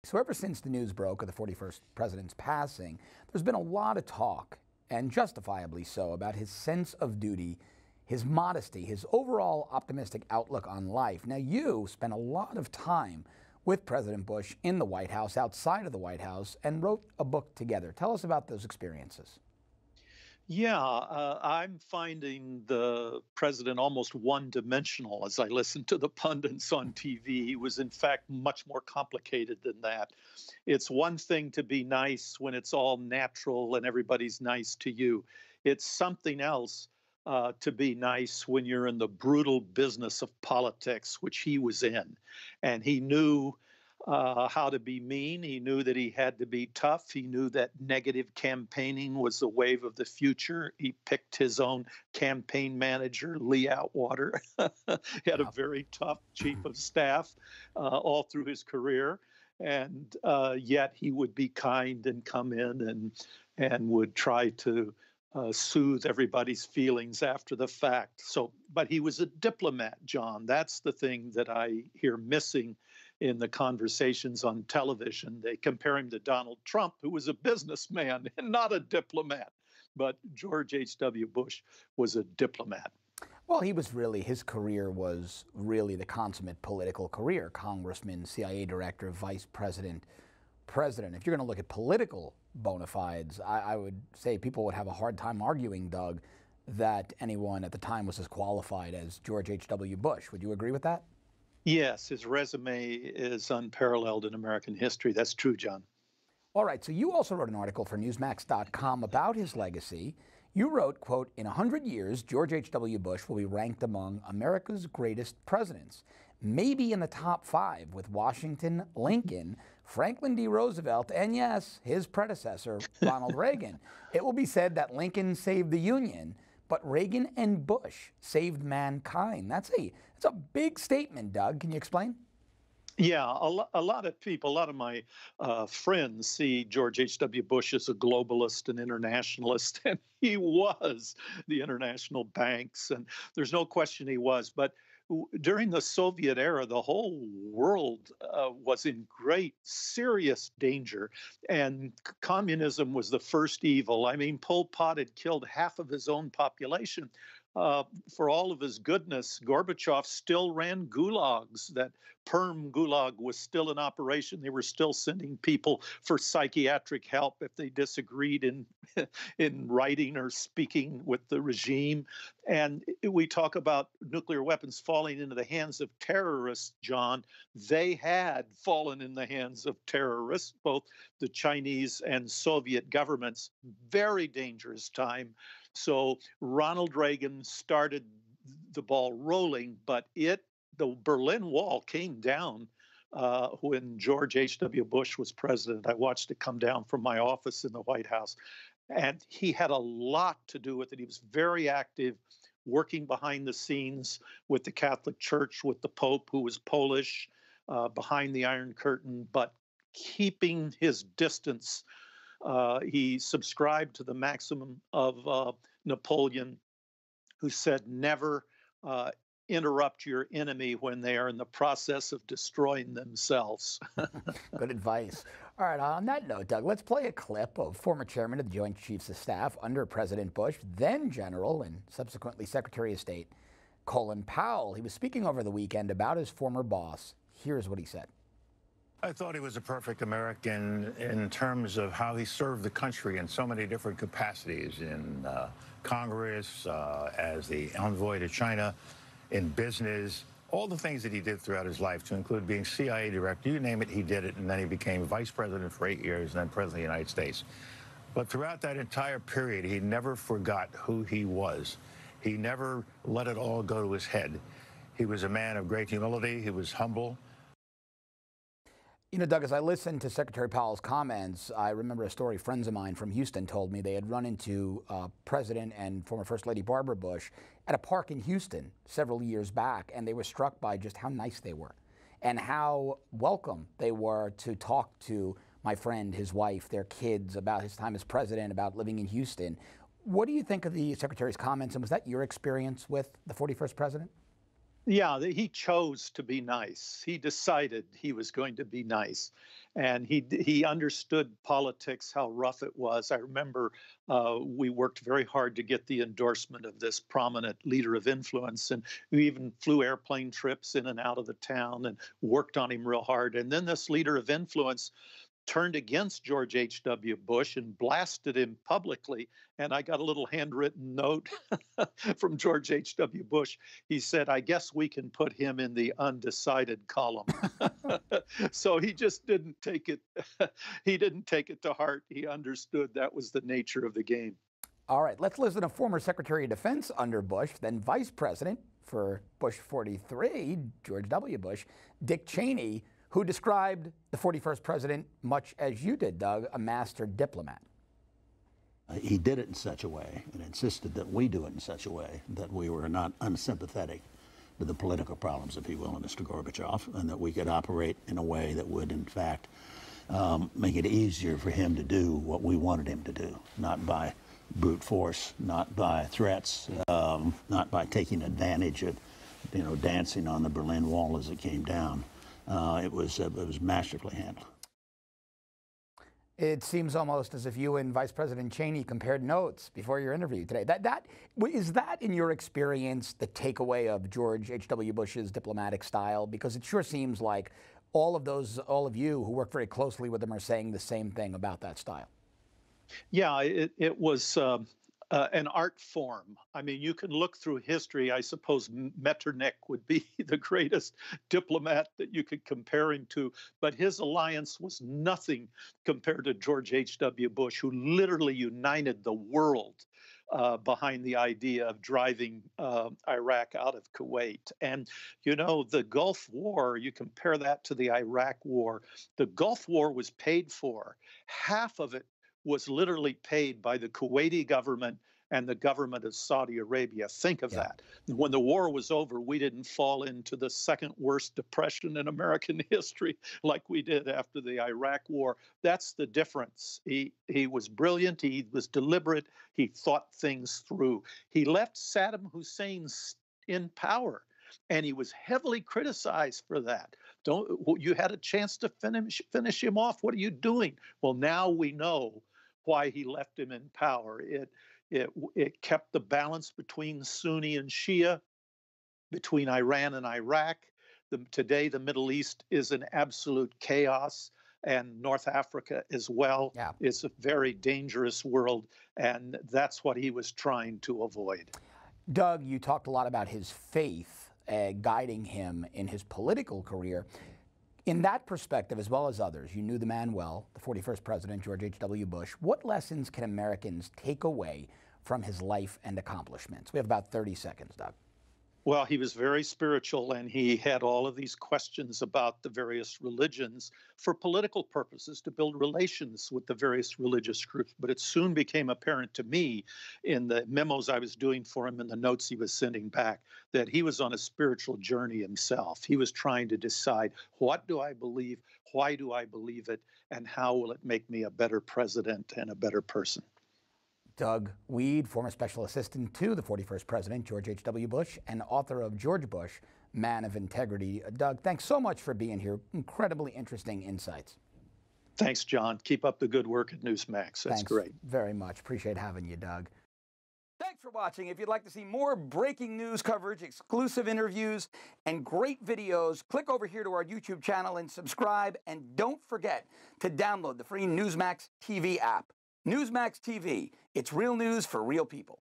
So ever since the news broke of the 41st president's passing, there's been a lot of talk, and justifiably so, about his sense of duty, his modesty, his overall optimistic outlook on life. Now, you spent a lot of time with President Bush in the White House, outside of the White House, and wrote a book together. Tell us about those experiences. Yeah, I'm finding the president almost one-dimensional as I listen to the pundits on TV. He was, in fact, much more complicated than that. It's one thing to be nice when it's all natural and everybody's nice to you. It's something else to be nice when you're in the brutal business of politics, which he was in. And he knew how to be mean. He knew that he had to be tough. He knew that negative campaigning was the wave of the future. He picked his own campaign manager, Lee Atwater. He had a very tough chief of staff all through his career. And yet he would be kind and come in and would try to soothe everybody's feelings after the fact. So, but he was a diplomat, John. That's the thing that I hear missing in the conversations on television. They compare him to Donald Trump, who was a businessman and not a diplomat. But George H.W. Bush was a diplomat. Well, his career was really the consummate political career. Congressman, CIA director, vice president, president. If you're going to look at political bona fides, I would say people would have a hard time arguing, Doug, that anyone at the time was as qualified as George H.W. Bush. Would you agree with that? Yes, his resume is unparalleled in American history. That's true, John. All right, so you also wrote an article for Newsmax.com about his legacy. You wrote, quote, "In 100 years, George H.W. Bush will be ranked among America's greatest presidents, maybe in the top 5 with Washington, Lincoln, Franklin D. Roosevelt, and yes, his predecessor, Ronald Reagan. It will be said that Lincoln saved the Union, but Reagan and Bush saved mankind." That's a big statement, Doug. Can you explain? Yeah, a lot of people, a lot of my friends see George H.W. Bush as a globalist and internationalist, and he was the international banks, and there's no question he was. But during the Soviet era, the whole world was in great, serious danger, and communism was the first evil. I mean, Pol Pot had killed half of his own population. For all of his goodness, Gorbachev still ran gulags. That Perm gulag was still in operation. They were still sending people for psychiatric help if they disagreed in in writing or speaking with the regime. And we talk about nuclear weapons falling into the hands of terrorists, John. They had fallen in the hands of terrorists, both the Chinese and Soviet governments. Very dangerous time. So Ronald Reagan started the ball rolling, but the Berlin Wall came down when George H.W. Bush was president. I watched it come down from my office in the White House, and he had a lot to do with it. He was very active, working behind the scenes with the Catholic Church, with the Pope, who was Polish, behind the Iron Curtain, but keeping his distance. He subscribed to the maxim of Napoleon, who said, never interrupt your enemy when they are in the process of destroying themselves. Good advice. All right, on that note, Doug, let's play a clip of former chairman of the Joint Chiefs of Staff under President Bush, then General and subsequently Secretary of State, Colin Powell. He was speaking over the weekend about his former boss. Here's what he said. I thought he was a perfect American in terms of how he served the country in so many different capacities, in Congress, as the envoy to China, in business, all the things that he did throughout his life, to include being CIA director, you name it, he did it, and then he became vice president for 8 years and then president of the United States. But throughout that entire period, he never forgot who he was. He never let it all go to his head. He was a man of great humility. He was humble. You know, Doug, as I listened to Secretary Powell's comments, I remember a story friends of mine from Houston told me. They had run into President and former First Lady Barbara Bush at a park in Houston several years back, and they were struck by just how nice they were and how welcome they were to talk to my friend, his wife, their kids, about his time as president, about living in Houston. What do you think of the Secretary's comments, and was that your experience with the 41st president? Yeah, he chose to be nice. He decided he was going to be nice, and he understood politics, how rough it was. I remember we worked very hard to get the endorsement of this prominent leader of influence, and we even flew airplane trips in and out of the town and worked on him real hard. And then this leader of influence turned against George H.W. Bush and blasted him publicly. And I got a little handwritten note from George H.W. Bush. He said, I guess we can put him in the undecided column. So he just didn't take it. He didn't take it to heart. He understood that was the nature of the game. All right, let's listen to former Secretary of Defense under Bush, then Vice President for Bush 43, George W. Bush, Dick Cheney, who described the 41st president much as you did, Doug, a master diplomat. He did it in such a way and insisted that we do it in such a way that we were not unsympathetic to the political problems, if you will, of Mr. Gorbachev, and that we could operate in a way that would, in fact, make it easier for him to do what we wanted him to do, not by brute force, not by threats, not by taking advantage of, dancing on the Berlin Wall as it came down. It was masterfully handled. It seems almost as if you and Vice President Cheney compared notes before your interview today. Is that, in your experience, the takeaway of George H.W. Bush's diplomatic style? Because it sure seems like all of you who work very closely with him are saying the same thing about that style. Yeah, it was an art form. I mean, you can look through history. I suppose Metternich would be the greatest diplomat that you could compare him to, but his alliance was nothing compared to George H.W. Bush, who literally united the world behind the idea of driving Iraq out of Kuwait. And, the Gulf War, you compare that to the Iraq War. The Gulf War was paid for. Half of it was literally paid by the Kuwaiti government and the government of Saudi Arabia. Think of that. When the war was over, we didn't fall into the second worst depression in American history like we did after the Iraq War. That's the difference. He was brilliant. He was deliberate. He thought things through. He left Saddam Hussein in power, and he was heavily criticized for that. You had a chance to finish him off. What are you doing? Well, now we know why he left him in power. It kept the balance between Sunni and Shia, between Iran and Iraq. Today, the Middle East is an absolute chaos, and North Africa as well. Yeah. It's a very dangerous world, and that's what he was trying to avoid. Doug, you talked a lot about his faith guiding him in his political career. In that perspective, as well as others, you knew the man well, the 41st president, George H.W. Bush. What lessons can Americans take away from his life and accomplishments? We have about 30 seconds, Doug. Well, he was very spiritual, and he had all of these questions about the various religions for political purposes, to build relations with the various religious groups. But it soon became apparent to me in the memos I was doing for him and the notes he was sending back that he was on a spiritual journey himself. He was trying to decide, what do I believe? Why do I believe it? And how will it make me a better president and a better person? Doug Wead, former special assistant to the 41st president, George H.W. Bush, and author of George Bush, Man of Integrity. Doug, thanks so much for being here. Incredibly interesting insights. Thanks, John. Keep up the good work at Newsmax. That's great. Very much. Appreciate having you, Doug. Thanks for watching. If you'd like to see more breaking news coverage, exclusive interviews, and great videos, click over here to our YouTube channel and subscribe. And don't forget to download the free Newsmax TV app. Newsmax TV, it's real news for real people.